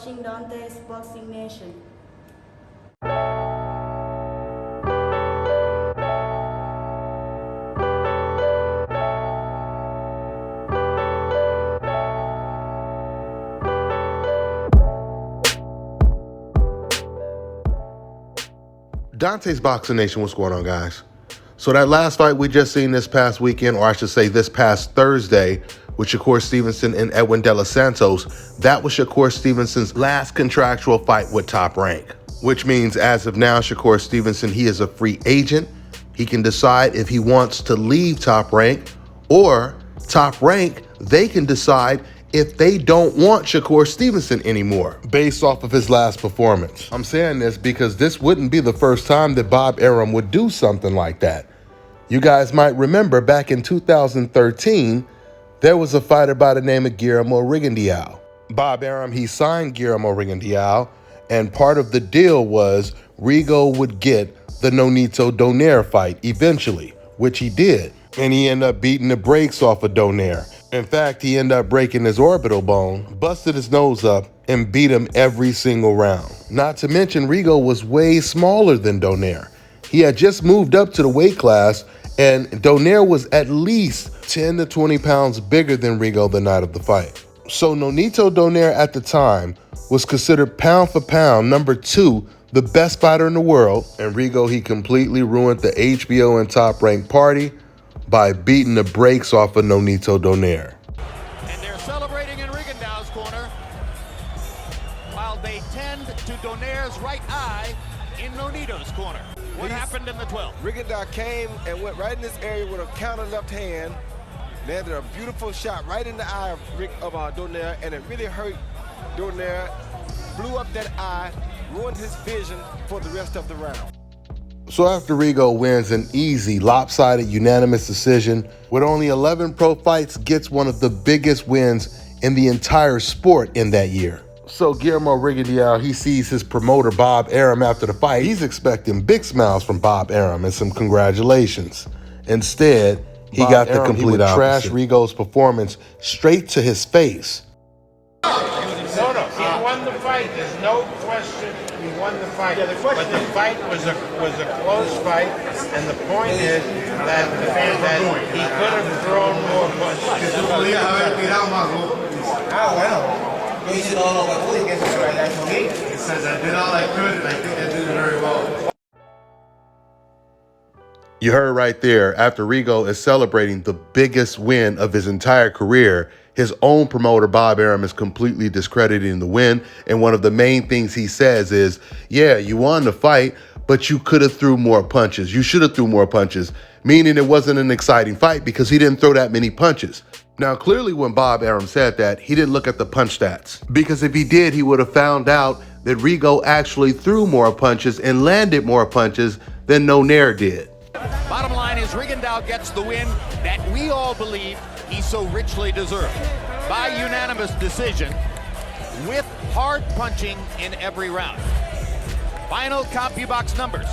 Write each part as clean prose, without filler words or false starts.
watching Dante's Boxing Nation. Dante's Boxing Nation, what's going on, guys? So that last fight we just seen this past weekend, or I should say this past Thursday, with Shakur Stevenson and Edwin De Los Santos, that was Shakur Stevenson's last contractual fight with Top Rank, which means as of now, Shakur Stevenson, he is a free agent. He can decide if he wants to leave Top Rank, or Top Rank, they can decide if they don't want Shakur Stevenson anymore, based off of his last performance. I'm saying this because this wouldn't be the first time that Bob Arum would do something like that. You guys might remember back in 2013, there was a fighter by the name of Guillermo Rigondeaux. Bob Arum, he signed Guillermo Rigondeaux, and part of the deal was Rigo would get the Nonito Donaire fight eventually, which he did. And he ended up beating the brakes off of Donaire. In fact, he ended up breaking his orbital bone, busted his nose up, and beat him every single round. Not to mention, Rigo was way smaller than Donaire. He had just moved up to the weight class, and Donaire was at least 10 to 20 pounds bigger than Rigo the night of the fight. So Nonito Donaire at the time was considered pound for pound number 2, the best fighter in the world, and Rigo, he completely ruined the HBO and Top Rank party by beating the brakes off of Nonito Donaire. And they're celebrating in Rigondeaux's corner while they tend to Donaire's right eye in Nonito's corner. What happened in the 12th? Rigondeaux came and went right in this area with a counter left hand, landed a beautiful shot right in the eye of Donaire, and it really hurt Donaire, blew up that eye, ruined his vision for the rest of the round. So after Rigo wins an easy, lopsided, unanimous decision, with only 11 pro fights, gets one of the biggest wins in the entire sport in that year. So Guillermo Rigondeaux, he sees his promoter Bob Arum after the fight. He's expecting big smiles from Bob Arum and some congratulations. Instead, he got the complete opposite. Trash Rigo's performance straight to his face. No, he won the fight. There's no question. He won the fight. But the fight was a close fight, and the point is that he could have thrown more punches. He says, I did all I could, and I think I did it very well. You heard right there, after Rigo is celebrating the biggest win of his entire career, his own promoter, Bob Arum, is completely discrediting the win. And one of the main things he says is, yeah, you won the fight, but you could have threw more punches. You should have threw more punches, meaning it wasn't an exciting fight because he didn't throw that many punches. Now, clearly when Bob Arum said that, he didn't look at the punch stats, because if he did, he would have found out that Rigo actually threw more punches and landed more punches than Donaire did. Bottom line is Rigondeaux gets the win that we all believe he so richly deserved. By unanimous decision, with hard punching in every round. Final CompuBox numbers,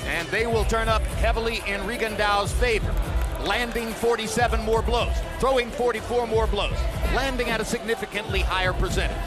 and they will turn up heavily in Rigondeaux's favor. Landing 47 more blows, throwing 44 more blows, landing at a significantly higher percentage.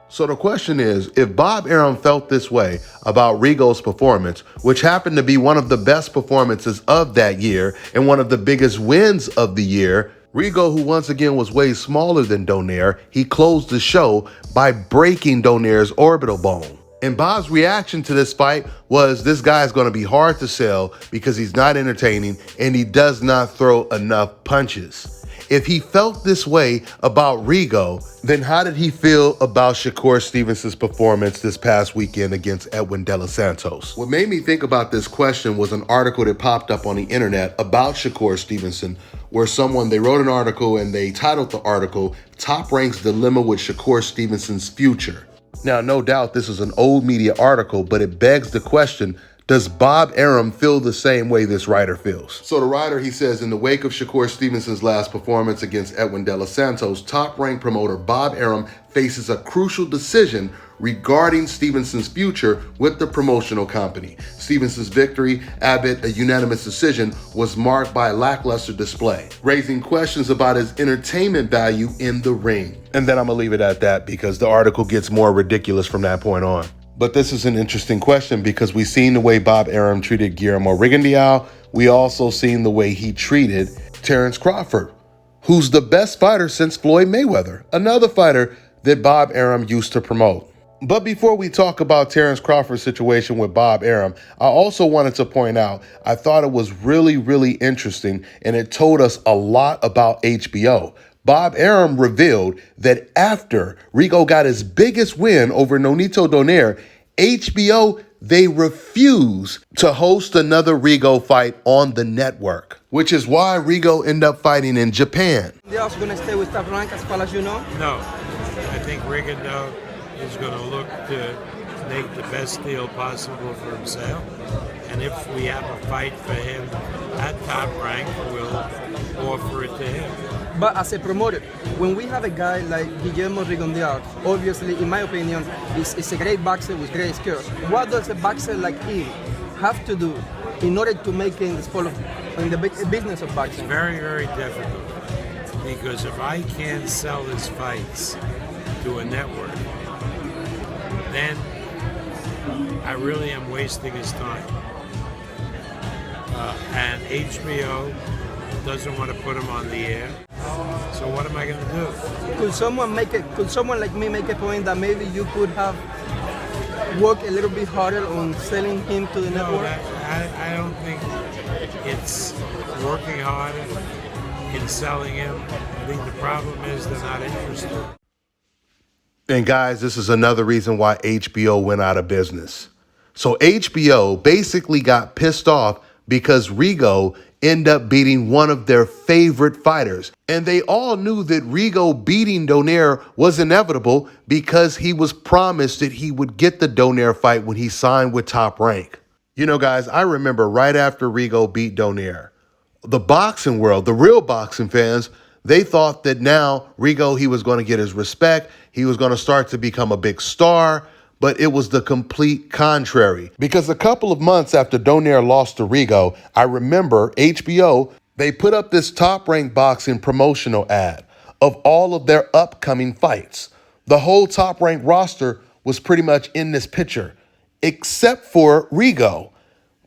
So the question is, if Bob Arum felt this way about Rigo's performance, which happened to be one of the best performances of that year and one of the biggest wins of the year, Rigo, who once again was way smaller than Donaire, he closed the show by breaking Donaire's orbital bone. And Bob's reaction to this fight was, this guy's going to be hard to sell because he's not entertaining and he does not throw enough punches. If he felt this way about Rigo, then how did he feel about Shakur Stevenson's performance this past weekend against Edwin De Los Santos? What made me think about this question was an article that popped up on the internet about Shakur Stevenson, where they wrote an article and they titled the article, Top Rank's Dilemma with Shakur Stevenson's Future. Now, no doubt this is an old media article, but it begs the question, does Bob Arum feel the same way this writer feels? So the writer, he says, in the wake of Shakur Stevenson's last performance against Edwin De Los Santos, top-ranked promoter Bob Arum faces a crucial decision regarding Stevenson's future with the promotional company. Stevenson's victory, albeit a unanimous decision, was marked by a lackluster display, raising questions about his entertainment value in the ring. And then I'm gonna leave it at that because the article gets more ridiculous from that point on. But this is an interesting question because we've seen the way Bob Arum treated Guillermo Rigondeaux. We also seen the way he treated Terence Crawford, who's the best fighter since Floyd Mayweather, another fighter that Bob Arum used to promote. But before we talk about Terence Crawford's situation with Bob Arum, I also wanted to point out, I thought it was really, really interesting, and it told us a lot about HBO. Bob Arum revealed that after Rigo got his biggest win over Nonito Donaire, HBO, they refuse to host another Rigo fight on the network, which is why Rigo ended up fighting in Japan. Rigondeaux's going to stay with Top Rank as far as you know? No, I think Rigondeaux is going to look to make the best deal possible for himself. And if we have a fight for him at Top Rank, we'll offer it to him. But as a promoter, when we have a guy like Guillermo Rigondeaux, obviously, in my opinion, is a great boxer with great skills. What does a boxer like him have to do in order to make it in the sport of, in the business of boxing? It's very, very difficult. Because if I can't sell his fights to a network, then I really am wasting his time. And HBO doesn't want to put him on the air. So what am I going to do? Could someone like me make a point that maybe you could have worked a little bit harder on selling him to the network? I don't think it's working harder in selling him. I think the problem is they're not interested. And guys, this is another reason why HBO went out of business. So HBO basically got pissed off because Rigo ended up beating one of their favorite fighters. And they all knew that Rigo beating Donaire was inevitable because he was promised that he would get the Donaire fight when he signed with Top Rank. You know, guys, I remember right after Rigo beat Donaire, the boxing world, the real boxing fans, they thought that now Rigo, he was going to get his respect. He was going to start to become a big star. But it was the complete contrary. Because a couple of months after Donaire lost to Rigo, I remember HBO, they put up this Top Rank Boxing promotional ad of all of their upcoming fights. The whole Top Rank roster was pretty much in this picture, except for Rigo.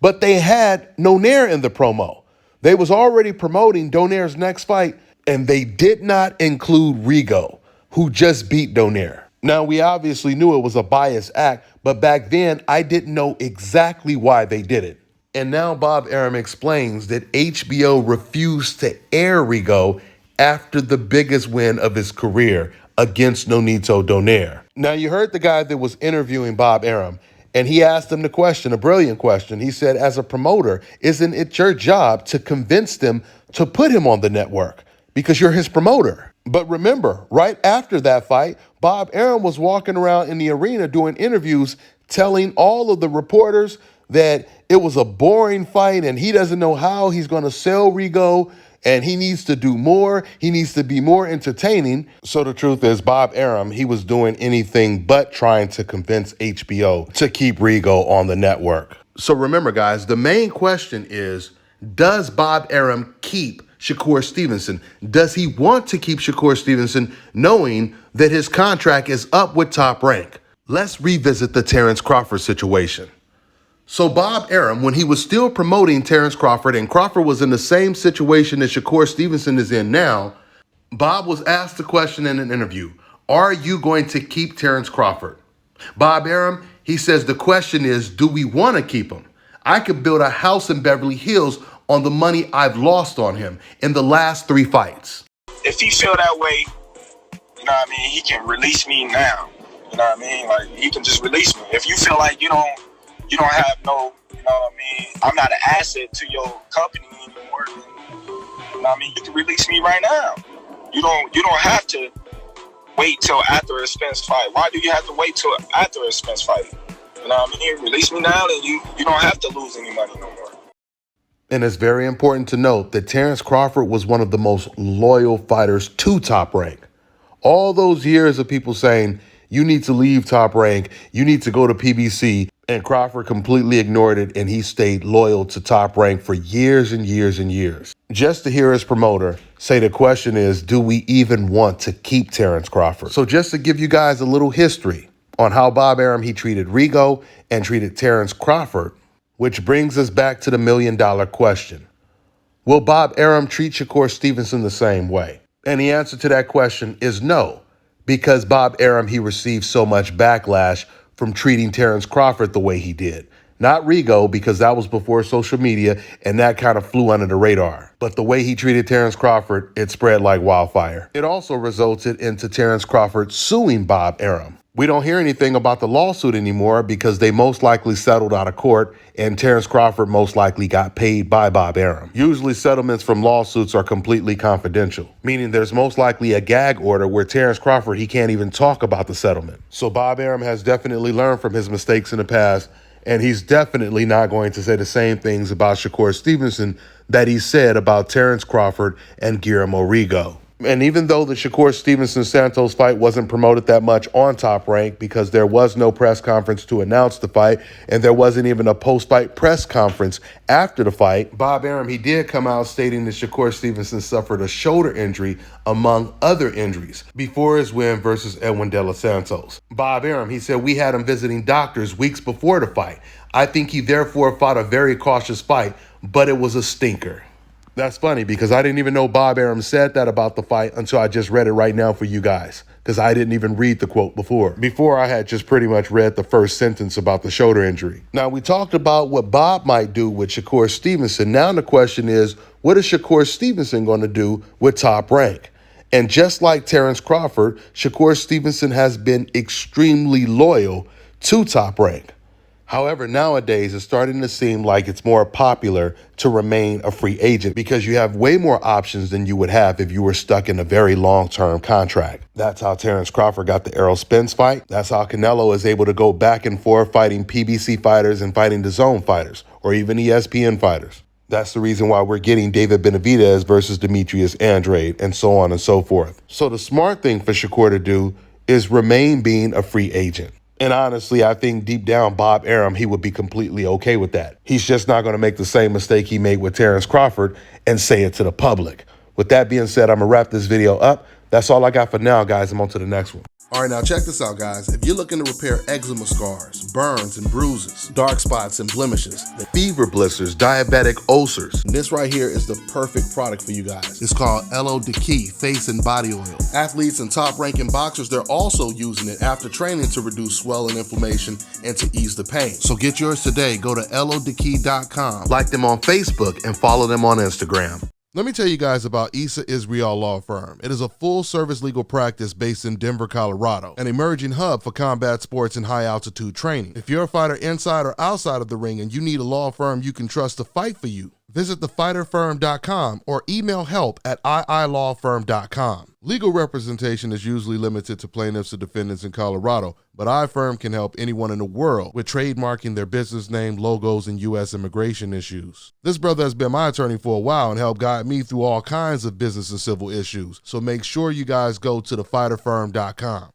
But they had Donaire in the promo. They was already promoting Donaire's next fight, and they did not include Rigo, who just beat Donaire. Now, we obviously knew it was a biased act, but back then, I didn't know exactly why they did it. And now Bob Arum explains that HBO refused to air Rigo after the biggest win of his career against Nonito Donaire. Now, you heard the guy that was interviewing Bob Arum, and he asked him the question, a brilliant question. He said, as a promoter, isn't it your job to convince them to put him on the network? Because you're his promoter. But remember, right after that fight, Bob Arum was walking around in the arena doing interviews, telling all of the reporters that it was a boring fight and he doesn't know how he's going to sell Rigo and he needs to do more. He needs to be more entertaining. So the truth is, Bob Arum, he was doing anything but trying to convince HBO to keep Rigo on the network. So remember, guys, the main question is, does Bob Arum keep Shakur Stevenson? Does he want to keep Shakur Stevenson knowing that his contract is up with Top Rank? Let's revisit the Terence Crawford situation. So Bob Arum, when he was still promoting Terence Crawford, and Crawford was in the same situation that Shakur Stevenson is in now, Bob was asked the question in an interview, are you going to keep Terence Crawford? Bob Arum, he says the question is, do we want to keep him? I could build a house in Beverly Hills on the money I've lost on him in the last 3 fights. If he feel that way, you know what I mean, he can release me now. You know what I mean? Like, he can just release me. If you feel like you don't have no, you know what I mean, I'm not an asset to your company anymore, then, you know what I mean, you can release me right now. You don't have to wait till after a Spence fight. Why do you have to wait till after a Spence fight? You know what I mean? Release me now, and you don't have to lose any money no more. And it's very important to note that Terence Crawford was one of the most loyal fighters to Top Rank. All those years of people saying, You need to leave Top Rank. You need to go to PBC. And Crawford completely ignored it, and he stayed loyal to Top Rank for years and years and years. Just to hear his promoter say the question is, do we even want to keep Terence Crawford? So just to give you guys a little history on how Bob Arum, he treated Rigo and treated Terence Crawford, which brings us back to the $1 million question. Will Bob Arum treat Shakur Stevenson the same way? And the answer to that question is no, because Bob Arum, he received so much backlash from treating Terence Crawford the way he did. Not Rigo, because that was before social media and that kind of flew under the radar. But the way he treated Terence Crawford, it spread like wildfire. It also resulted into Terence Crawford suing Bob Arum. We don't hear anything about the lawsuit anymore because they most likely settled out of court and Terence Crawford most likely got paid by Bob Arum. Usually settlements from lawsuits are completely confidential, meaning there's most likely a gag order where Terence Crawford, he can't even talk about the settlement. So Bob Arum has definitely learned from his mistakes in the past, and he's definitely not going to say the same things about Shakur Stevenson that he said about Terence Crawford and Guillermo Rigo. And even though the Shakur Stevenson-Santos fight wasn't promoted that much on Top Rank because there was no press conference to announce the fight and there wasn't even a post-fight press conference after the fight, Bob Arum, he did come out stating that Shakur Stevenson suffered a shoulder injury among other injuries before his win versus Edwin De Los Santos. Bob Arum, he said, we had him visiting doctors weeks before the fight. I think he therefore fought a very cautious fight, but it was a stinker. That's funny because I didn't even know Bob Arum said that about the fight until I just read it right now for you guys, because I didn't even read the quote before. Before I had just pretty much read the first sentence about the shoulder injury. Now, we talked about what Bob might do with Shakur Stevenson. Now the question is, what is Shakur Stevenson going to do with Top Rank? And just like Terence Crawford, Shakur Stevenson has been extremely loyal to Top Rank. However, nowadays, it's starting to seem like it's more popular to remain a free agent because you have way more options than you would have if you were stuck in a very long-term contract. That's how Terence Crawford got the Errol Spence fight. That's how Canelo is able to go back and forth fighting PBC fighters and fighting the Zone fighters or even ESPN fighters. That's the reason why we're getting David Benavidez versus Demetrius Andrade and so on and so forth. So the smart thing for Shakur to do is remain being a free agent. And honestly, I think deep down, Bob Arum, he would be completely okay with that. He's just not going to make the same mistake he made with Terence Crawford and say it to the public. With that being said, I'm going to wrap this video up. That's all I got for now, guys. I'm on to the next one. All right, now check this out, guys. If you're looking to repair eczema scars, burns and bruises, dark spots and blemishes, fever blisters, diabetic ulcers, this right here is the perfect product for you guys. It's called LO Key Face and Body Oil. Athletes and top-ranking boxers, they're also using it after training to reduce swelling, inflammation, and to ease the pain. So get yours today. Go to lodekey.com, like them on Facebook, and follow them on Instagram. Let me tell you guys about Issa Israel Law Firm. It is a full-service legal practice based in Denver, Colorado, an emerging hub for combat sports and high-altitude training. If you're a fighter inside or outside of the ring and you need a law firm you can trust to fight for you, visit thefighterfirm.com or email help@iilawfirm.com. Legal representation is usually limited to plaintiffs or defendants in Colorado, but iFirm can help anyone in the world with trademarking their business name, logos, and U.S. immigration issues. This brother has been my attorney for a while and helped guide me through all kinds of business and civil issues, so make sure you guys go to thefighterfirm.com.